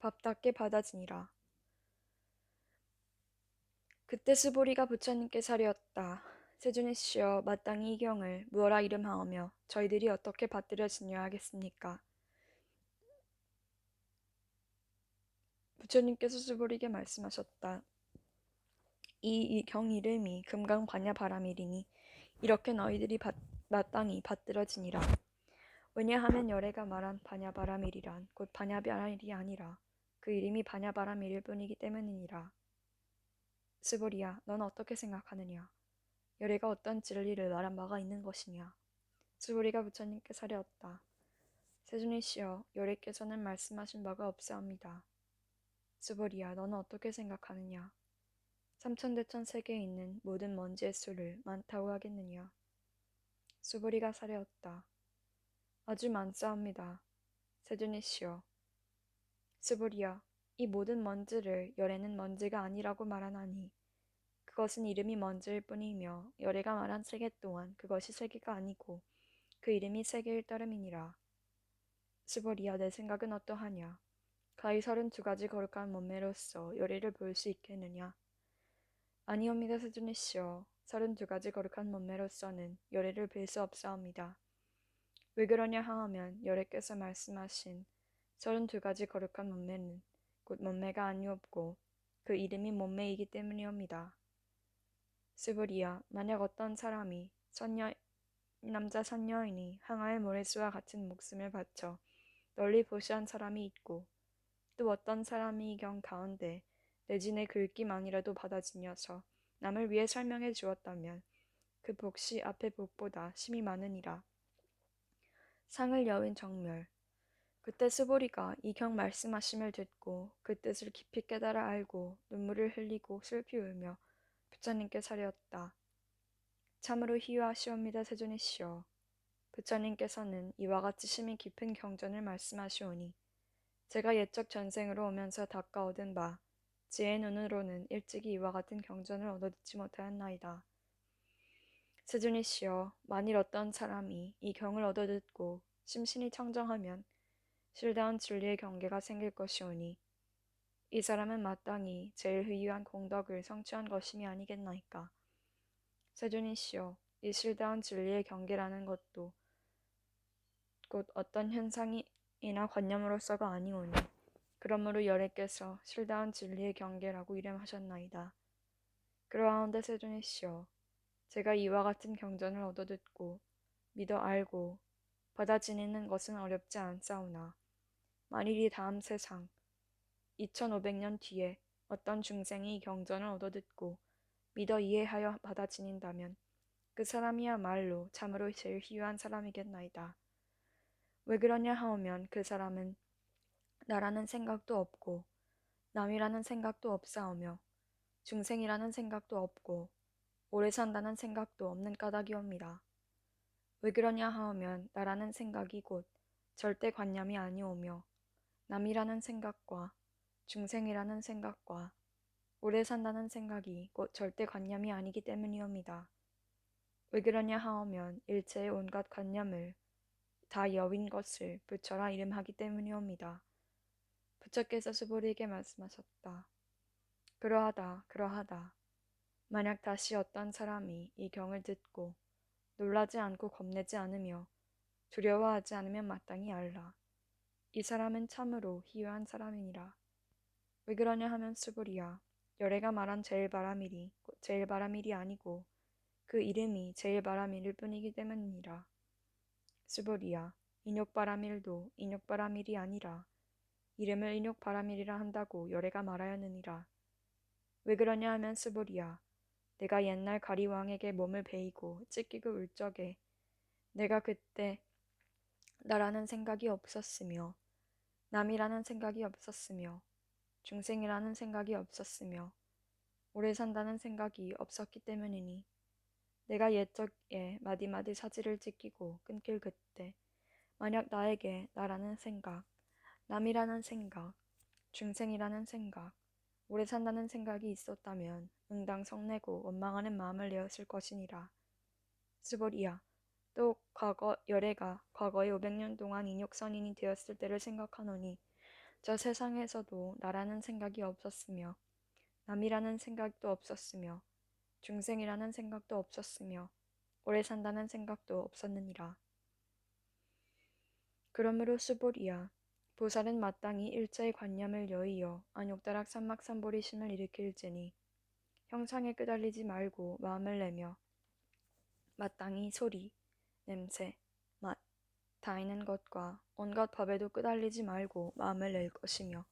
밥답게 받아지니라. 그때 스보리가 부처님께 사려었다. 세존이시여 마땅히 이 경을 무어라 이름하오며 저희들이 어떻게 받들여지냐 하겠습니까? 부처님께서 스보리에게 말씀하셨다. 이 경 이름이 금강반야바라밀이니 이렇게 너희들이 마땅히 받들어지니라. 왜냐하면 열애가 말한 반야바라밀이란 곧 반야바라밀이 아니라 그 이름이 반야바라밀일 뿐이기 때문이니라. 스보리야, 넌 어떻게 생각하느냐? 열애가 어떤 진리를 말한 바가 있는 것이냐? 스보리가 부처님께 사려었다. 세존이시여, 열애께서는 말씀하신 바가 없사옵니다. 스보리야, 너는 어떻게 생각하느냐? 삼천대천 세계에 있는 모든 먼지의 수를 많다고 하겠느냐? 스보리가 사려었다. 아주 많사옵니다. 세존이시여. 스보리야, 이 모든 먼지를 열애는 먼지가 아니라고 말하나니 그것은 이름이 먼지일 뿐이며 열애가 말한 세계 또한 그것이 세계가 아니고 그 이름이 세계일 따름이니라. 스보리야, 내 생각은 어떠하냐? 가히 32가지 거룩한 몸매로서 열애를 볼 수 있겠느냐? 아니옵니다, 세존이시여. 32가지 거룩한 몸매로서는 열애를 뵐 수 없사옵니다. 왜 그러냐 하면 열애께서 말씀하신 32가지 거룩한 몸매는 곧 몸매가 아니옵고 그 이름이 몸매이기 때문이옵니다. 스브리야, 만약 어떤 사람이 남자 선녀인이 항아의 모래수와 같은 목숨을 바쳐 널리 보시한 사람이 있고 또 어떤 사람이 이 경 가운데 내지 내 글귀만이라도 받아지녀서 남을 위해 설명해 주었다면 그 복시 앞의 복보다 심이 많으니라. 상을 여윈 정멸. 그때 스보리가 이 경 말씀하심을 듣고 그 뜻을 깊이 깨달아 알고 눈물을 흘리고 슬피 울며 부처님께 사려었다. 참으로 희유하시옵니다, 세존이시여. 부처님께서는 이와 같이 심히 깊은 경전을 말씀하시오니 제가 옛적 전생으로 오면서 닦아 얻은 바 지혜의 눈으로는 일찍이 이와 같은 경전을 얻어듣지 못하였나이다. 세존이시여, 만일 어떤 사람이 이 경을 얻어듣고 심신이 청정하면 실다운 진리의 경계가 생길 것이오니 이 사람은 마땅히 제일 희유한 공덕을 성취한 것임이 아니겠나이까. 세존이시여, 이 실다운 진리의 경계라는 것도 곧 어떤 현상이나 관념으로서가 아니오니 그러므로 열애께서 실다운 진리의 경계라고 이름하셨나이다. 그러하온데 세존이시여, 제가 이와 같은 경전을 얻어듣고 믿어 알고 받아 지니는 것은 어렵지 않사오나 만일 이 다음 세상 2500년 뒤에 어떤 중생이 이 경전을 얻어듣고 믿어 이해하여 받아 지닌다면 그 사람이야말로 참으로 제일 희유한 사람이겠나이다. 왜 그러냐 하오면 그 사람은 나라는 생각도 없고 남이라는 생각도 없사오며 중생이라는 생각도 없고 오래 산다는 생각도 없는 까닭이옵니다. 왜 그러냐 하오면 나라는 생각이 곧 절대관념이 아니오며 남이라는 생각과 중생이라는 생각과 오래 산다는 생각이 곧 절대관념이 아니기 때문이옵니다. 왜 그러냐 하오면 일체의 온갖 관념을 다 여윈 것을 부처라 이름하기 때문이옵니다. 부처께서 스보리에게 말씀하셨다. 그러하다. 만약 다시 어떤 사람이 이 경을 듣고 놀라지 않고 겁내지 않으며 두려워하지 않으면 마땅히 알라. 이 사람은 참으로 희유한 사람이니라. 왜 그러냐 하면 스보리야, 열애가 말한 제일바라밀이 제일바라밀이 아니고 그 이름이 제일바라밀일 뿐이기 때문이니라. 스보리야, 인욕바라밀도 인욕바라밀이 아니라 이름을 인욕바라밀이라 한다고 열애가 말하였느니라. 왜 그러냐 하면 스보리야, 내가 옛날 가리왕에게 몸을 베이고 찢기고 울 적에 내가 그때 나라는 생각이 없었으며 남이라는 생각이 없었으며 중생이라는 생각이 없었으며 오래 산다는 생각이 없었기 때문이니 내가 옛적에 마디마디 사지를 찢기고 끊길 그때 만약 나에게 나라는 생각, 남이라는 생각, 중생이라는 생각, 오래 산다는 생각이 있었다면 응당 성내고 원망하는 마음을 내었을 것이니라. 스보리야, 또 열애가 과거에 500년 동안 인욕선인이 되었을 때를 생각하노니 저 세상에서도 나라는 생각이 없었으며 남이라는 생각도 없었으며 중생이라는 생각도 없었으며 오래 산다는 생각도 없었느니라. 그러므로 수보리야 보살은 마땅히 일체의 관념을 여의어 안욕다락 삼막삼보리심을 일으킬지니 형상에 끄달리지 말고 마음을 내며 마땅히 소리, 냄새, 맛, 다있는 것과 온갖 법에도 끄달리지 말고 마음을 낼 것이며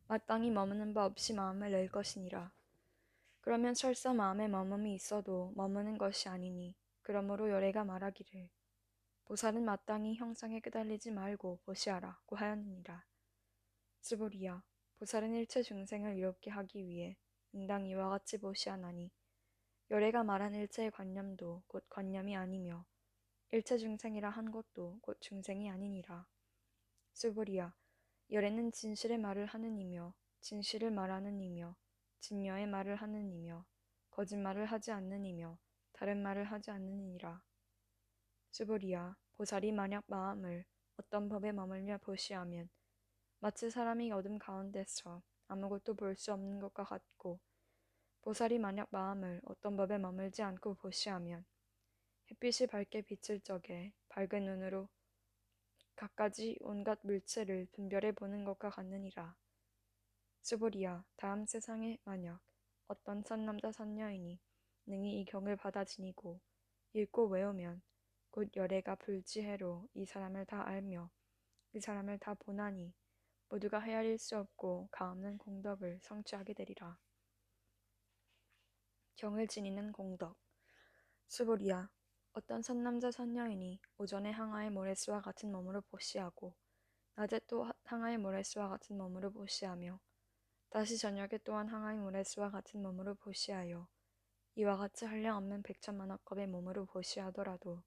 마땅히 머무는 바 없이 마음을 낼 것이니라. 그러면 설사 마음에 머금이 있어도 머무는 것이 아니니 그러므로 열애가 말하기를 보살은 마땅히 형상에 끄달리지 말고 보시하라고 하였느니라. 스보리야 보살은 일체 중생을 이롭게 하기 위해 응당 이와 같이 보시하나니 열애가 말한 일체의 관념도 곧 관념이 아니며 일체 중생이라 한 것도 곧 중생이 아니니라. 스보리야 열애는 진실의 말을 하는 이며 진실을 말하는 이며 진여의 말을 하는 이며 거짓말을 하지 않는 이며 다른 말을 하지 않느니라. 스보리야 보살이 만약 마음을 어떤 법에 머물며 보시하면 마치 사람이 어둠 가운데서 아무것도 볼 수 없는 것과 같고 보살이 만약 마음을 어떤 법에 머물지 않고 보시하면 햇빛이 밝게 비칠 적에 밝은 눈으로 갖가지 온갖 물체를 분별해 보는 것과 같느니라. 스보리야 다음 세상에 만약 어떤 선남자 선녀이니 능히 이 경을 받아 지니고 읽고 외우면 곧 열애가 불지해로 이 사람을 다 알며 이 사람을 다 보나니 모두가 헤아릴 수 없고 가없는 공덕을 성취하게 되리라. 경을 지니는 공덕. 스보리야 어떤 선남자 선녀이니 오전에 항아의 모래수와 같은 몸으로 보시하고 낮에 또 항아의 모래수와 같은 몸으로 보시하며 다시 저녁에 또한 항아의 모래수와 같은 몸으로 보시하여 이와 같이 한량없는 백천만억겁의 몸으로 보시하더라도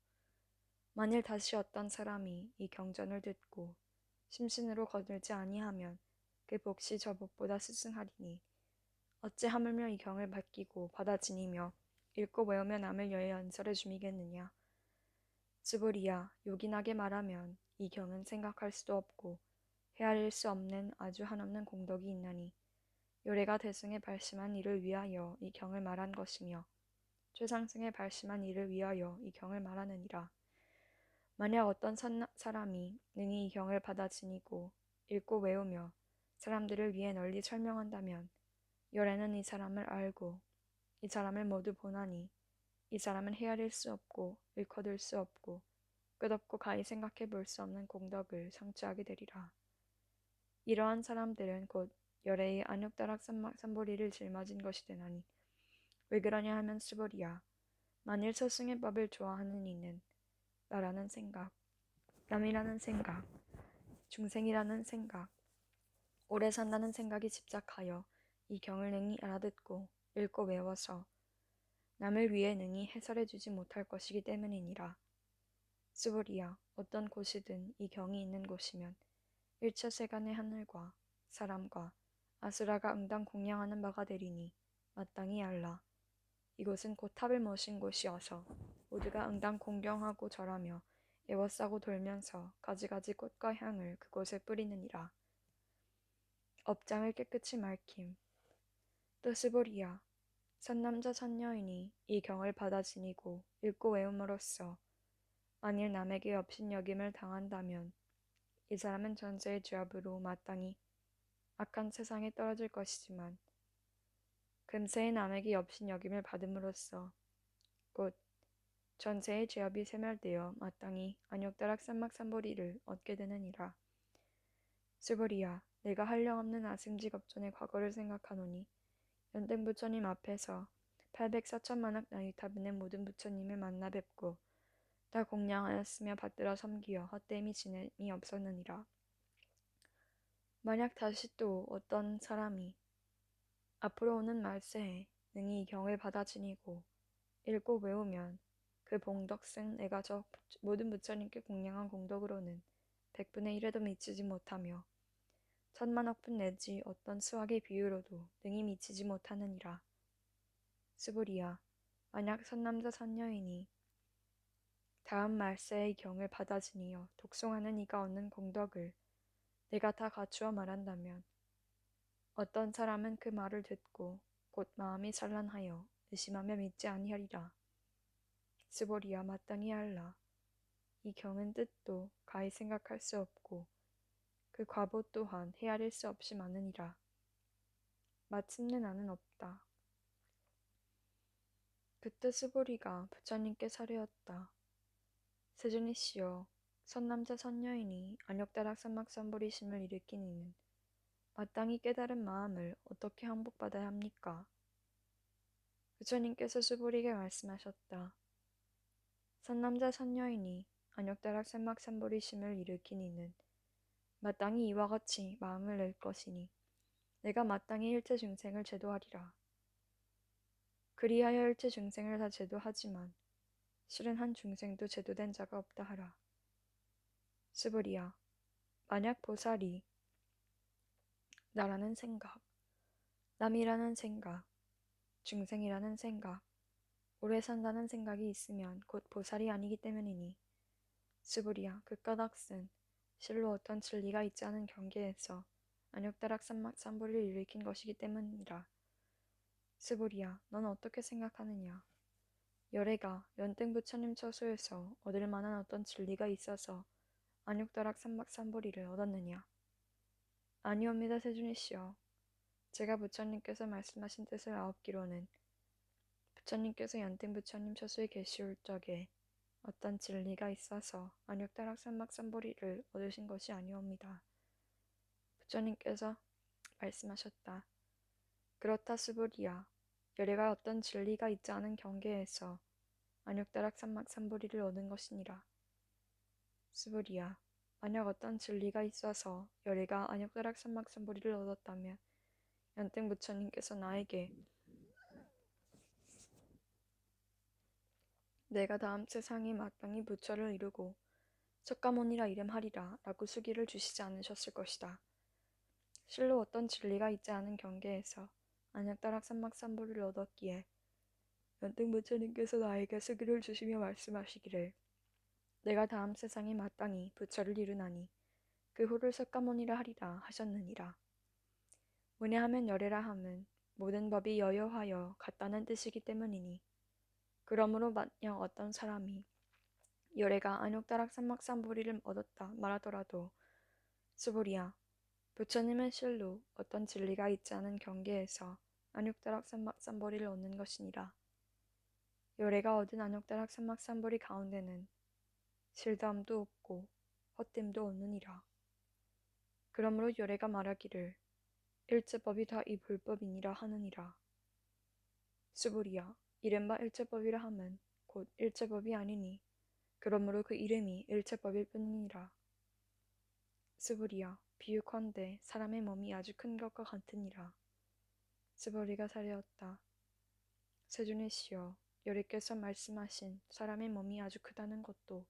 만일 다시 어떤 사람이 이 경전을 듣고 심신으로 거들지 아니하면 그 복시 저 복보다 스승하리니 어찌 하물며 이 경을 맡기고 받아 지니며 읽고 외우며 남을 여의 연설해 주미겠느냐. 스보리야 요긴하게 말하면 이 경은 생각할 수도 없고 헤아릴 수 없는 아주 한없는 공덕이 있나니 요래가 대승에 발심한 이를 위하여 이 경을 말한 것이며 최상승에 발심한 이를 위하여 이 경을 말하느니라. 만약 어떤 사람이 능히 이 경을 받아 지니고 읽고 외우며 사람들을 위해 널리 설명한다면 열애는 이 사람을 알고 이 사람을 모두 보나니 이 사람은 헤아릴 수 없고 일거둘 수 없고 끝없고 가히 생각해 볼 수 없는 공덕을 성취하게 되리라. 이러한 사람들은 곧 열애의 안욕다락 삼보리를 짊어진 것이 되나니 왜 그러냐 하면 스보리야 만일 스승의 법을 좋아하는 이는 나라는 생각, 남이라는 생각, 중생이라는 생각, 오래 산다는 생각이 집착하여 이 경을 능히 알아듣고 읽고 외워서 남을 위해 능히 해설해 주지 못할 것이기 때문이니라. 스보리야 어떤 곳이든 이 경이 있는 곳이면 일체 세간의 하늘과 사람과 아수라가 응당 공양하는 바가 되리니 마땅히 알라. 이곳은 곧 탑을 모신 곳이어서 모두가 응당 공경하고 절하며 에워싸고 돌면서 가지가지 꽃과 향을 그곳에 뿌리느니라. 업장을 깨끗이 맑힘. 또 스보리야 선남자 선녀이니 이 경을 받아 지니고 읽고 외움으로써 만일 남에게 업신여김을 당한다면 이 사람은 전세의 죄업으로 마땅히 악한 세상에 떨어질 것이지만 금세에 남에게 업신여김을 받음으로써 곧 전세의 죄업이 세멸되어 마땅히 안욕다락 삼막삼보리를 얻게 되느니라. 스보리야 내가 한량없는 아승직업전의 과거를 생각하노니 연등 부처님 앞에서 804천만억 나이타 분의 모든 부처님을 만나 뵙고 다 공양하였으며 받들어 섬기어 헛됨이 지냄이 없었느니라. 만약 다시 또 어떤 사람이 앞으로 오는 말세에 능히 이 경을 받아 지니고 읽고 외우면 그 봉덕승 내가 저 모든 부처님께 공양한 공덕으로는 100분의 1에도 미치지 못하며 천만억분 내지 어떤 수학의 비유로도 능히 미치지 못하느니라. 스보리야 만약 선남자 선녀이니 다음 말세의 경을 받아 지니어 독송하는 이가 얻는 공덕을 내가 다 갖추어 말한다면 어떤 사람은 그 말을 듣고 곧 마음이 산란하여 의심하며 믿지 아니하리라. 스보리야 마땅히 알라. 이 경은 뜻도 가히 생각할 수 없고 그 과보 또한 헤아릴 수 없이 많으니라. 마침내 나는 없다. 그때 스보리가 부처님께 사례었다. 세존이시여, 선남자 선여인이 안욕다락 삼막삼보리심을 일으킨 이는 마땅히 깨달은 마음을 어떻게 항복받아야 합니까? 부처님께서 스보리에게 말씀하셨다. 선남자 선여인이 안욕다락 삼막삼보리심을 일으킨 이는 마땅히 이와 같이 마음을 낼 것이니 내가 마땅히 일체 중생을 제도하리라. 그리하여 일체 중생을 다 제도하지만 실은 한 중생도 제도된 자가 없다 하라. 스보리야, 만약 보살이 나라는 생각, 남이라는 생각, 중생이라는 생각, 오래 산다는 생각이 있으면 곧 보살이 아니기 때문이니 스보리야, 그 까닭은 실로 어떤 진리가 있지 않은 경계에서 안욕다락 삼보리를 일으킨 것이기 때문이라. 스보리야, 넌 어떻게 생각하느냐? 열애가 연등 부처님 처소에서 얻을 만한 어떤 진리가 있어서 안욕다락 삼보리를 얻었느냐? 아니옵니다, 세존이시여. 제가 부처님께서 말씀하신 뜻을 아옵기로는 부처님께서 연등 부처님 처소에 계시올 적에 어떤 진리가 있어서 안욕다락 삼보리를 얻으신 것이 아니옵니다. 부처님께서 말씀하셨다. 그렇다 스보리야. 열애가 어떤 진리가 있지 않은 경계에서 안욕다락 삼보리를 얻은 것이니라. 스보리야. 만약 어떤 진리가 있어서 열애가 안욕다락 삼보리를 얻었다면 연등 부처님께서 나에게 내가 다음 세상에 마땅히 부처를 이루고 석가모니라 이름하리라 라고 수기를 주시지 않으셨을 것이다. 실로 어떤 진리가 있지 않은 경계에서 안욕다락 삼보리를 얻었기에 연등 부처님께서 나에게 수기를 주시며 말씀하시기를 내가 다음 세상에 마땅히 부처를 이루나니 그 후를 석가모니라 하리라 하셨느니라. 왜냐하면 열애라 함은 모든 법이 여여하여 같다는 뜻이기 때문이니 그러므로 만약 어떤 사람이 열애가 안욕다락 삼보리를 얻었다 말하더라도 스보리야, 부처님은 실로 어떤 진리가 있지 않은 경계에서 안욕다락 삼보리를 얻는 것이니라. 열애가 얻은 안욕다락 삼보리 가운데는 실담도 없고 헛됨도 없느니라. 그러므로 열애가 말하기를 일체법이 다 이 불법이니라 하느니라. 스보리야, 이른바 일체법이라 함은 곧 일체법이 아니니 그러므로 그 이름이 일체법일 뿐이니라. 스보리야, 비유컨대 사람의 몸이 아주 큰 것과 같으니라. 스보리가 사례었다. 세존이시여, 여리께서 말씀하신 사람의 몸이 아주 크다는 것도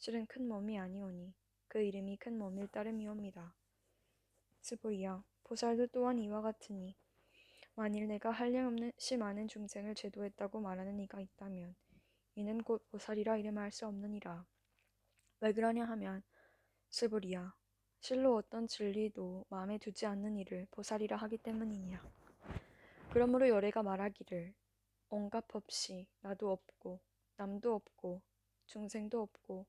실은 큰 몸이 아니오니 그 이름이 큰 몸일 따름이옵니다. 스보리야, 보살도 또한 이와 같으니 만일 내가 한량없이 많은 중생을 제도했다고 말하는 이가 있다면 이는 곧 보살이라 이름할 수 없느니라. 왜 그러냐 하면 스보리야, 실로 어떤 진리도 마음에 두지 않는 이를 보살이라 하기 때문이니라. 그러므로 열애가 말하기를 온갖 법시 나도 없고 남도 없고 중생도 없고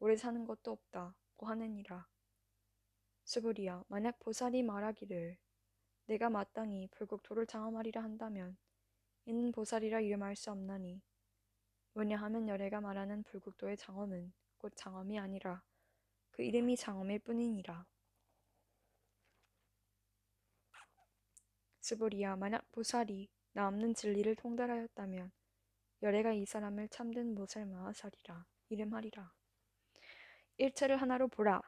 오래 사는 것도 없다고 하느니라. 스보리야, 만약 보살이 말하기를 내가 마땅히 불국토를 장엄하리라 한다면 이는 보살이라 이름할 수 없나니 왜냐하면 열애가 말하는 불국토의 장엄은 곧 장엄이 아니라 그 이름이 장엄일 뿐이니라. 스보리야, 만약 보살이 나 없는 진리를 통달하였다면 열애가 이 사람을 참된 보살 마하살이라 이름하리라. 일체를 하나로 보라.